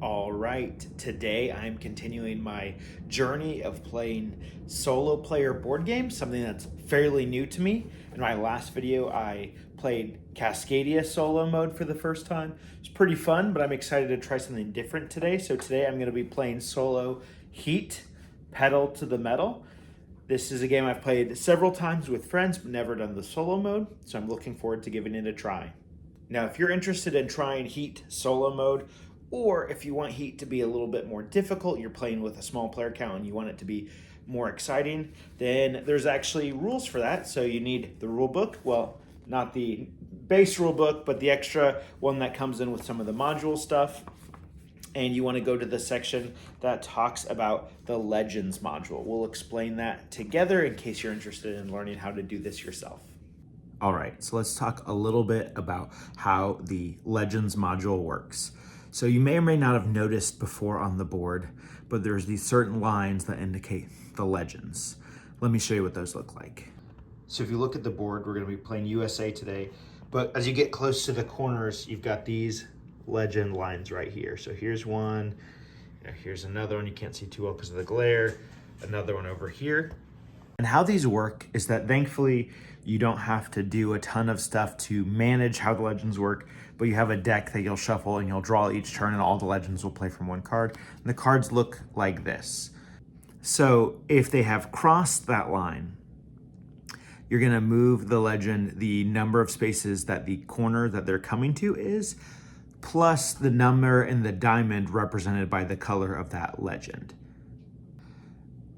All right, today I'm continuing my journey of playing solo player board games, something that's fairly new to me. In my last video, I played Cascadia solo mode for the first time. It's pretty fun, but I'm excited to try something different today. So today I'm going to be playing solo Heat, Pedal to the Metal. This is a game I've played several times with friends, but never done the solo mode, so I'm looking forward to giving it a try. Now, if you're interested in trying Heat solo mode, or if you want Heat to be a little bit more difficult, you're playing with a small player count and you want it to be more exciting, then there's actually rules for that. So you need the rule book. Well, not the base rule book, but the extra one that comes in with some of the module stuff. And you want to go to the section that talks about the Legends module. We'll explain that together in case you're interested in learning how to do this yourself. All right, so let's talk a little bit about how the Legends module works. So you may or may not have noticed before on the board, but there's these certain lines that indicate the legends. Let me show you what those look like. So if you look at the board, we're gonna be playing USA today, but as you get close to the corners, you've got these legend lines right here. So here's one, here's another one. You can't see too well because of the glare. Another one over here. And how these work is that thankfully you don't have to do a ton of stuff to manage how the legends work, but you have a deck that you'll shuffle and you'll draw each turn and all the legends will play from one card. And the cards look like this. So if they have crossed that line, you're gonna move the legend the number of spaces that the corner that they're coming to is, plus the number in the diamond represented by the color of that legend.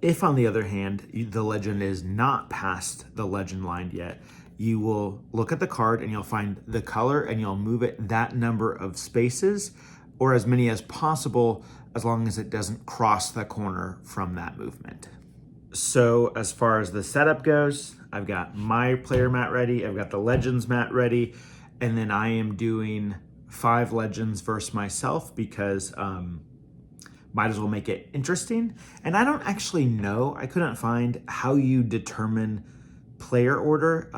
If, on the other hand, the legend is not past the legend line yet, you will look at the card and you'll find the color and you'll move it that number of spaces, or as many as possible, as long as it doesn't cross the corner from that movement. So as far as the setup goes, I've got my player mat ready, I've got the legends mat ready, and then I am doing 5 legends versus myself because might as well make it interesting. And I don't actually know, I couldn't find how you determine player order,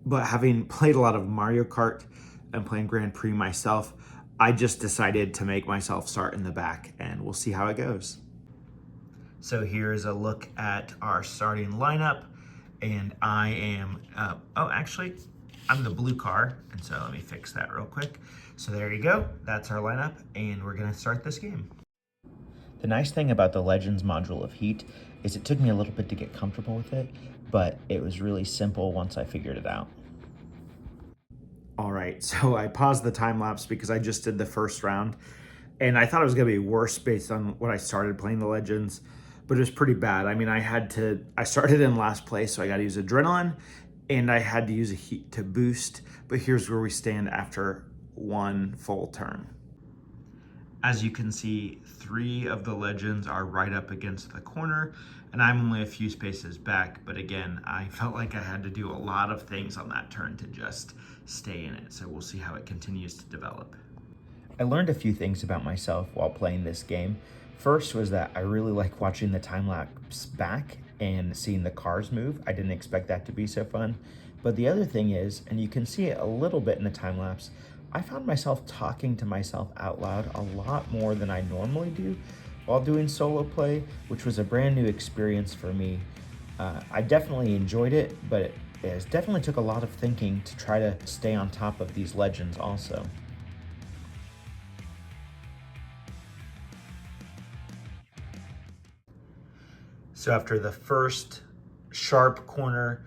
but having played a lot of Mario Kart and playing Grand Prix myself, I just decided to make myself start in the back and we'll see how it goes. So here's a look at our starting lineup, and I am, I'm the blue car, and so let me fix that real quick. So there you go, that's our lineup, and we're gonna start this game. The nice thing about the Legends module of Heat is it took me a little bit to get comfortable with it, but it was really simple once I figured it out. All right, so I paused the time lapse because I just did the first round, and I thought it was gonna be worse based on when I started playing the Legends, but it was pretty bad. I mean, I started in last place, so I gotta use Adrenaline, and I had to use a Heat to boost, but here's where we stand after one full turn. As you can see, 3 of the legends are right up against the corner, and I'm only a few spaces back, but again, I felt like I had to do a lot of things on that turn to just stay in it, so we'll see how it continues to develop. I learned a few things about myself while playing this game. First was that I really like watching the time lapse back and seeing the cars move. I didn't expect that to be so fun. But the other thing is, and you can see it a little bit in the time lapse, I found myself talking to myself out loud a lot more than I normally do while doing solo play, which was a brand new experience for me. I definitely enjoyed it, but it definitely took a lot of thinking to try to stay on top of these legends also. So after the first sharp corner,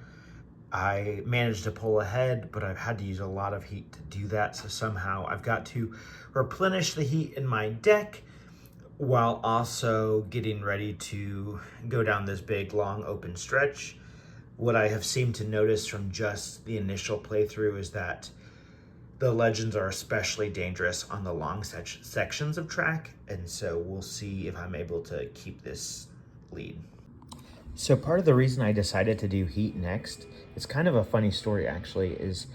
I managed to pull ahead, but I've had to use a lot of heat to do that. So somehow I've got to replenish the heat in my deck while also getting ready to go down this big, long, open stretch. What I have seemed to notice from just the initial playthrough is that the legends are especially dangerous on the long sections of track. And so we'll see if I'm able to keep this lead. So part of the reason I decided to do Heat next, it's kind of a funny story actually, is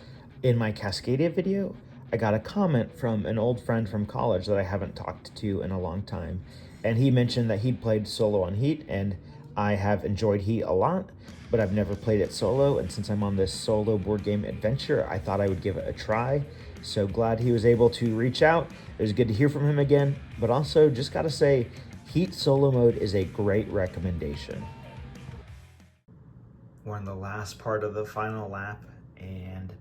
in my Cascadia video, I got a comment from an old friend from college that I haven't talked to in a long time. And he mentioned that he'd played solo on Heat, and I have enjoyed Heat a lot, but I've never played it solo. And since I'm on this solo board game adventure, I thought I would give it a try. So glad he was able to reach out. It was good to hear from him again, but also just gotta say, Heat solo mode is a great recommendation. We're in the last part of the final lap, and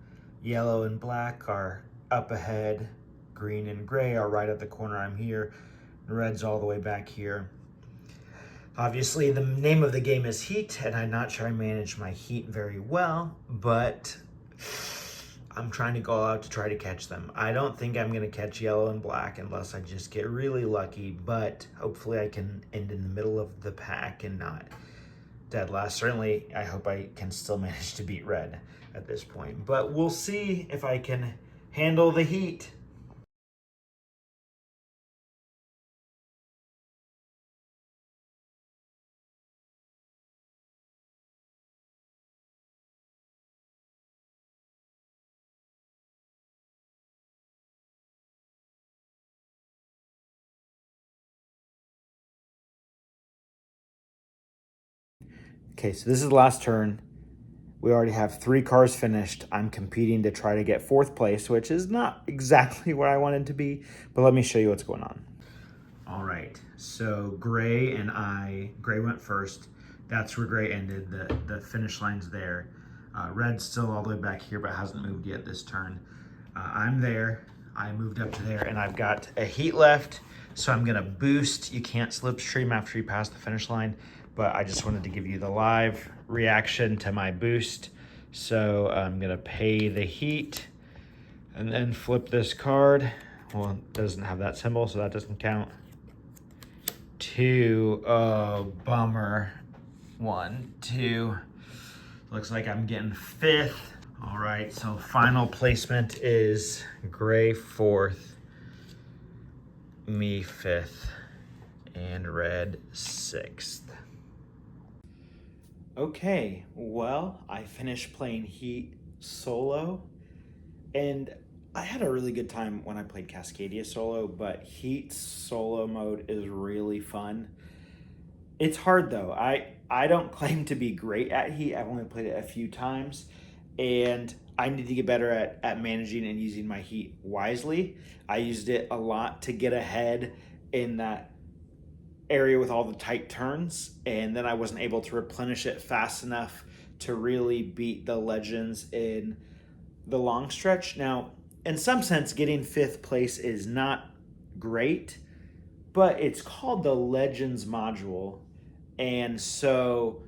yellow and black are up ahead. Green and gray are right at the corner. I'm here. Red's all the way back here. Obviously, the name of the game is Heat, and I'm not sure I managed my heat very well, but I'm trying to go out to try to catch them. I don't think I'm going to catch yellow and black unless I just get really lucky, but hopefully I can end in the middle of the pack and not dead last. Certainly, I hope I can still manage to beat red at this point, but we'll see if I can handle the heat. Okay, so this is the last turn. We already have 3 cars finished. I'm competing to try to get 4th place, which is not exactly where I wanted to be, but let me show you what's going on. All right, so Gray went first. That's where Gray ended. The finish line's there. Red's still all the way back here, but hasn't moved yet this turn. I'm there. I moved up to there, and I've got a heat left, so I'm gonna boost. You can't slipstream after you pass the finish line, but I just wanted to give you the live reaction to my boost. So I'm gonna pay the heat and then flip this card. Well, it doesn't have that symbol, so that doesn't count. 2, oh, bummer. 1, 2, looks like I'm getting 5th. All right, so final placement is Gray 4th, me 5th, and Red 6th. Okay, well, I finished playing Heat solo, and I had a really good time when I played Cascadia solo, but Heat solo mode is really fun. It's hard though. I don't claim to be great at Heat. I've only played it a few times, and I need to get better at managing and using my heat wisely. I used it a lot to get ahead in that area with all the tight turns, and then I wasn't able to replenish it fast enough to really beat the legends in the long stretch. Now, in some sense, getting 5th place is not great, but it's called the Legends module, and so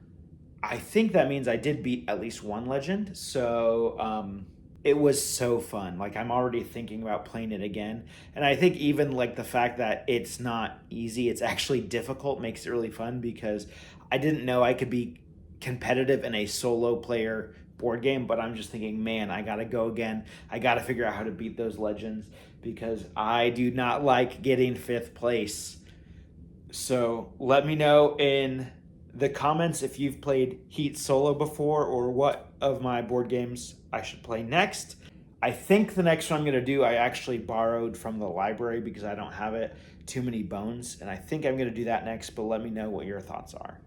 I think that means I did beat at least one legend. So it was so fun. Like, I'm already thinking about playing it again. And I think even like the fact that it's not easy, it's actually difficult, makes it really fun, because I didn't know I could be competitive in a solo player board game, but I'm just thinking, man, I gotta go again. I gotta figure out how to beat those legends, because I do not like getting 5th place. So let me know in the comments if you've played Heat solo before, or what of my board games I should play next. I think the next one I'm going to do, I actually borrowed from the library because I don't have it, Too Many Bones, and I think I'm going to do that next, but let me know what your thoughts are.